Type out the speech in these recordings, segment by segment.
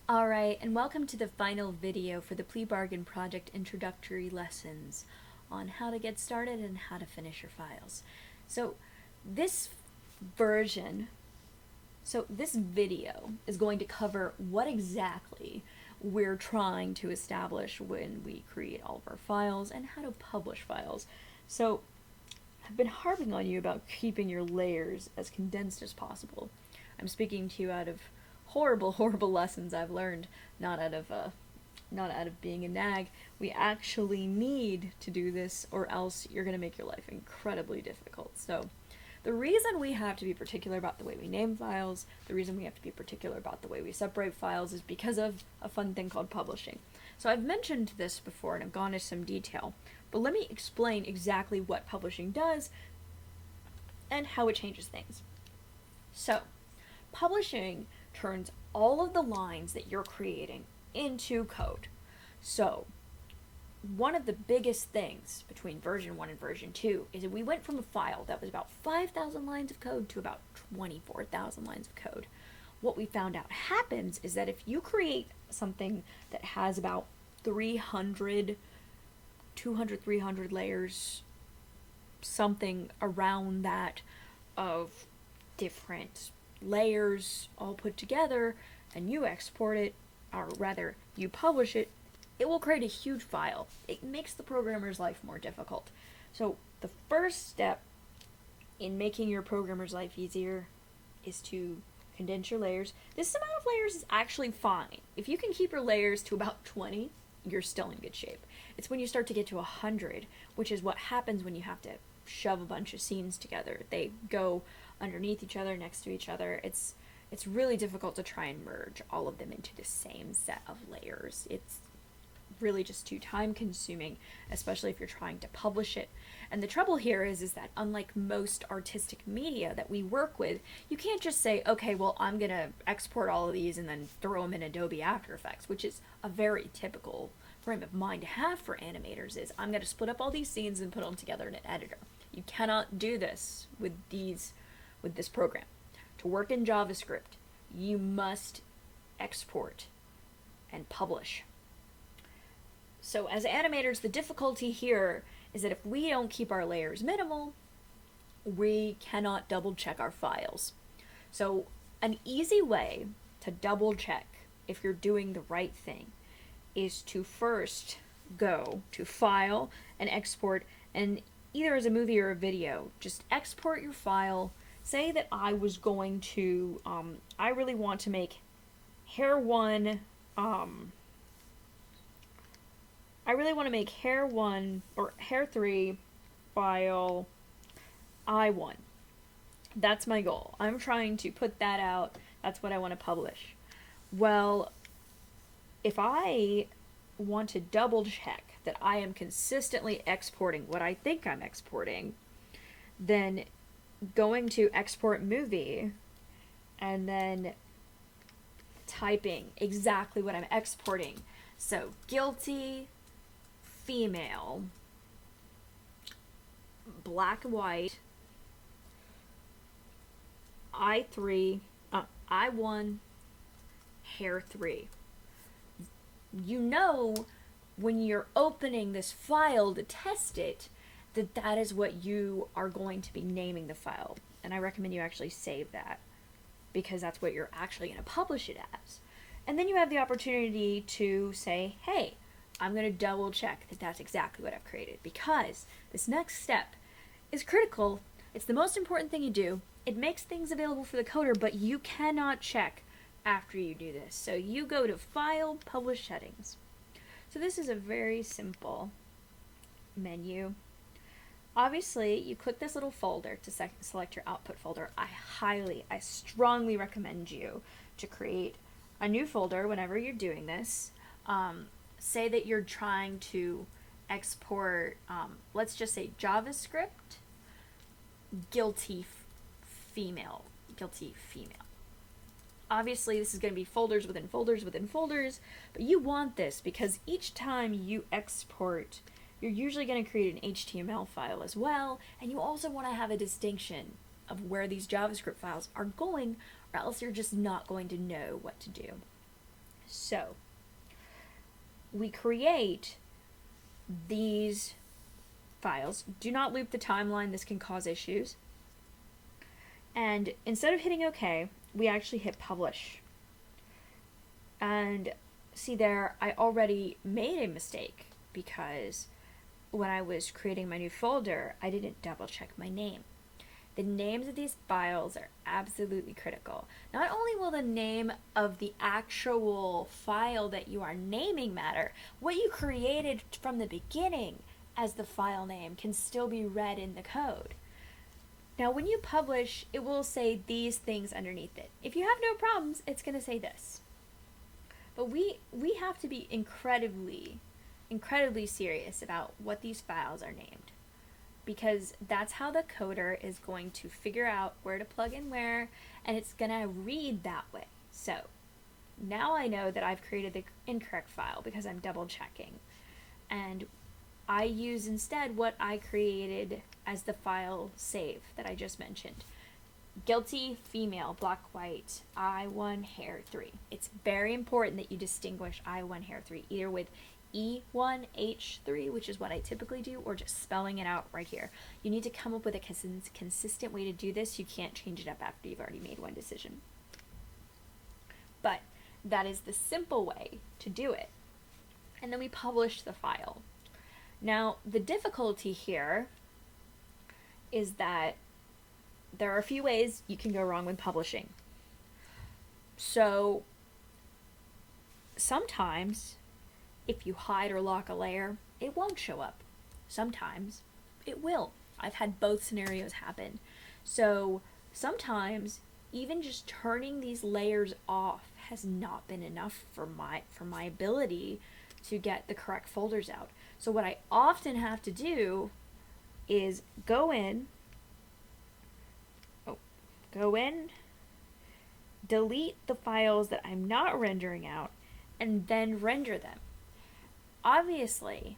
Alright, and welcome to the final video for the PleaBargain project introductory lessons on how to get started and how to finish your files. So this video is going to cover what exactly we're trying to establish when we create all of our files and how to publish files. So I've been harping on you about keeping your layers as condensed as possible. I'm speaking to you out of horrible lessons I've learned, not out of being a nag. We actually need to do this, or else you're going to make your life incredibly difficult. So the reason we have to be particular about the way we name files, the reason we have to be particular about the way we separate files, is because of a fun thing called publishing. So I've mentioned this before and I've gone into some detail, but let me explain exactly what publishing does and how it changes things. So publishing turns all of the lines that you're creating into code. So one of the biggest things between version 1 and version 2 is that we went from a file that was about 5,000 lines of code to about 24,000 lines of code. What we found out happens is that if you create something that has about 300 layers, something around that, of different layers all put together, and you export it, or rather you publish it, it will create a huge file. It makes the programmer's life more difficult. So the first step in making your programmer's life easier is to condense your layers. This amount of layers is actually fine. If you can keep your layers to about 20, you're still in good shape. It's when you start to get to 100, which is what happens when you have to shove a bunch of scenes together. They go underneath each other, next to each other. It's really difficult to try and merge all of them into the same set of layers. It's really just too time consuming, especially if you're trying to publish it. And the trouble here is that unlike most artistic media that we work with, you can't just say, okay, well, I'm gonna export all of these and then throw them in Adobe After Effects, which is a very typical frame of mind to have for animators. Is I'm gonna split up all these scenes and put them together in an editor. You cannot do this with this program. To work in JavaScript, you must export and publish. So as animators, the difficulty here is that if we don't keep our layers minimal, we cannot double check our files. So an easy way to double check if you're doing the right thing is to first go to File and Export, and either as a movie or a video, just export your file. Say that I was going to, I really want to make hair 1, or hair 3 file I1. That's my goal. I'm trying to put that out. That's what I want to publish. Well, if I want to double check that I am consistently exporting what I think I'm exporting, then going to export movie and then typing exactly what I'm exporting. So guilty, female, black and white, I3, I1, hair 3. You know when you're opening this file to test it that is what you are going to be naming the file. And I recommend you actually save that, because that's what you're actually going to publish it as. And then you have the opportunity to say, hey, I'm going to double check that that's exactly what I've created, because this next step is critical. It's the most important thing you do. It makes things available for the coder, but you cannot check after you do this. So you go to File, Publish Settings. So this is a very simple menu. Obviously, you click this little folder to select your output folder. I strongly recommend you to create a new folder whenever you're doing this. Say that you're trying to export, let's just say JavaScript, guilty female. Obviously, this is going to be folders within folders within folders, but you want this because each time you export, you're usually going to create an HTML file as well, and you also want to have a distinction of where these JavaScript files are going, or else you're just not going to know what to do. So we create these files. Do not loop the timeline, this can cause issues. And instead of hitting OK, we actually hit publish. And see there, I already made a mistake because when I was creating my new folder, I didn't double check my name. The names of these files are absolutely critical. Not only will the name of the actual file that you are naming matter, what you created from the beginning as the file name can still be read in the code. Now when you publish, it will say these things underneath it. If you have no problems, it's going to say this. But we have to be incredibly serious about what these files are named, because that's how the coder is going to figure out where to plug in where, and it's going to read that way. So now I know that I've created the incorrect file because I'm double checking, and I use instead what I created as the file save that I just mentioned. Guilty, female, black, white, I1, hair 3. It's very important that you distinguish I1, hair 3, either with E1H3, which is what I typically do, or just spelling it out right here. You need to come up with a consistent way to do this. You can't change it up after you've already made one decision. But that is the simple way to do it. And then we publish the file. Now, the difficulty here is that there are a few ways you can go wrong when publishing. So sometimes if you hide or lock a layer, it won't show up. Sometimes it will. I've had both scenarios happen. So sometimes even just turning these layers off has not been enough for my ability to get the correct folders out. So what I often have to do is go in, delete the files that I'm not rendering out, and then render them. Obviously,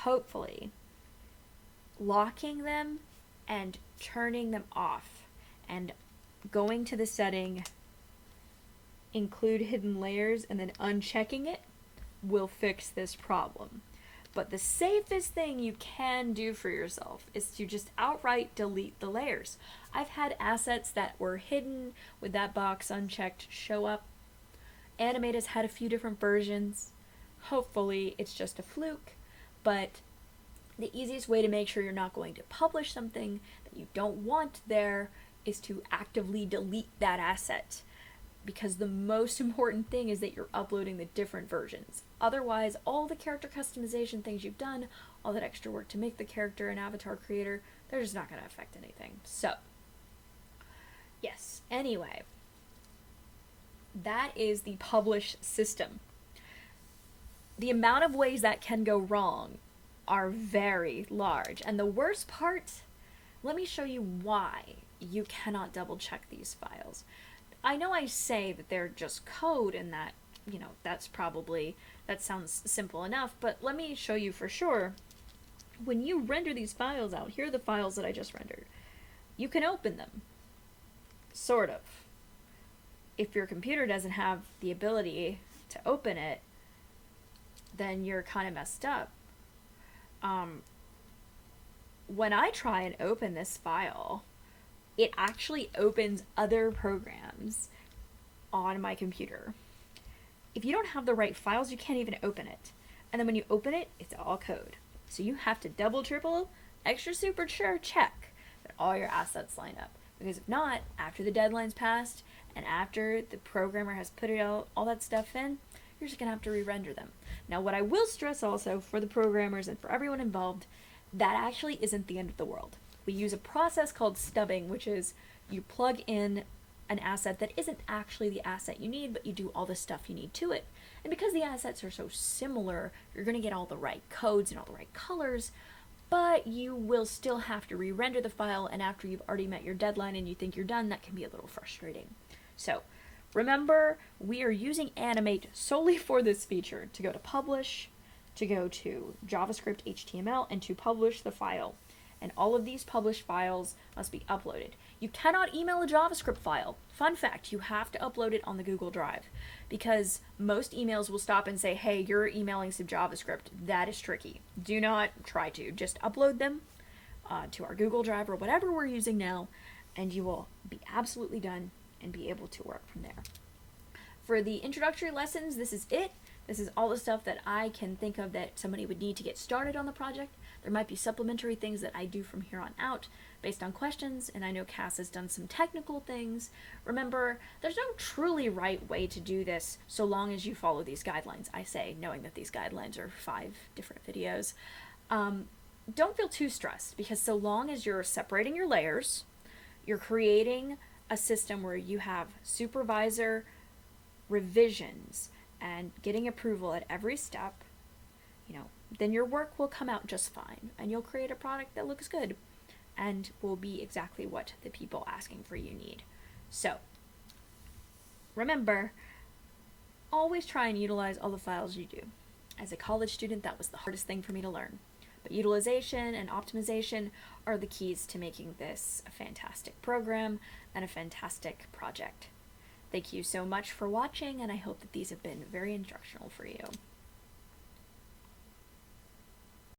hopefully, locking them and turning them off and going to the setting, include hidden layers, and then unchecking it will fix this problem. But the safest thing you can do for yourself is to just outright delete the layers. I've had assets that were hidden with that box unchecked show up. Animate has had a few different versions. Hopefully it's just a fluke, but the easiest way to make sure you're not going to publish something that you don't want there is to actively delete that asset, because the most important thing is that you're uploading the different versions. Otherwise, all the character customization things you've done, all that extra work to make the character an avatar creator, they're just not going to affect anything. So, yes, anyway, that is the publish system. The amount of ways that can go wrong are very large. And the worst part, let me show you why you cannot double check these files. I know I say that they're just code and that, you know, that sounds simple enough, but let me show you for sure. When you render these files out, here are the files that I just rendered. You can open them, sort of. If your computer doesn't have the ability to open it, then you're kind of messed up. When I try and open this file, it actually opens other programs on my computer. If you don't have the right files, you can't even open it. And then when you open it, it's all code. So you have to double, triple, extra, super sure check that all your assets line up. Because if not, after the deadline's passed and after the programmer has put it all that stuff in, you're just going to have to re-render them. Now, what I will stress also for the programmers and for everyone involved, that actually isn't the end of the world. We use a process called stubbing, which is you plug in an asset that isn't actually the asset you need, but you do all the stuff you need to it. And because the assets are so similar, you're going to get all the right codes and all the right colors, but you will still have to re-render the file, and after you've already met your deadline and you think you're done, that can be a little frustrating. So remember, we are using Animate solely for this feature, to go to Publish, to go to JavaScript HTML, and to publish the file. And all of these published files must be uploaded. You cannot email a JavaScript file. Fun fact, you have to upload it on the Google Drive because most emails will stop and say, hey, you're emailing some JavaScript. That is tricky. Do not try to. Just upload them to our Google Drive or whatever we're using now, and you will be absolutely done and be able to work from there. For the introductory lessons, this is it. This is all the stuff that I can think of that somebody would need to get started on the project. There might be supplementary things that I do from here on out based on questions, and I know Cass has done some technical things. Remember, there's no truly right way to do this so long as you follow these guidelines. I say, knowing that these guidelines are 5 different videos. Don't feel too stressed, because so long as you're separating your layers, you're creating a system where you have supervisor revisions and getting approval at every step, then your work will come out just fine, and you'll create a product that looks good and will be exactly what the people asking for you need. So, remember, always try and utilize all the files you do. As a college student, that was the hardest thing for me to learn. But utilization and optimization are the keys to making this a fantastic program and a fantastic project. Thank you so much for watching, and I hope that these have been very instructional for you.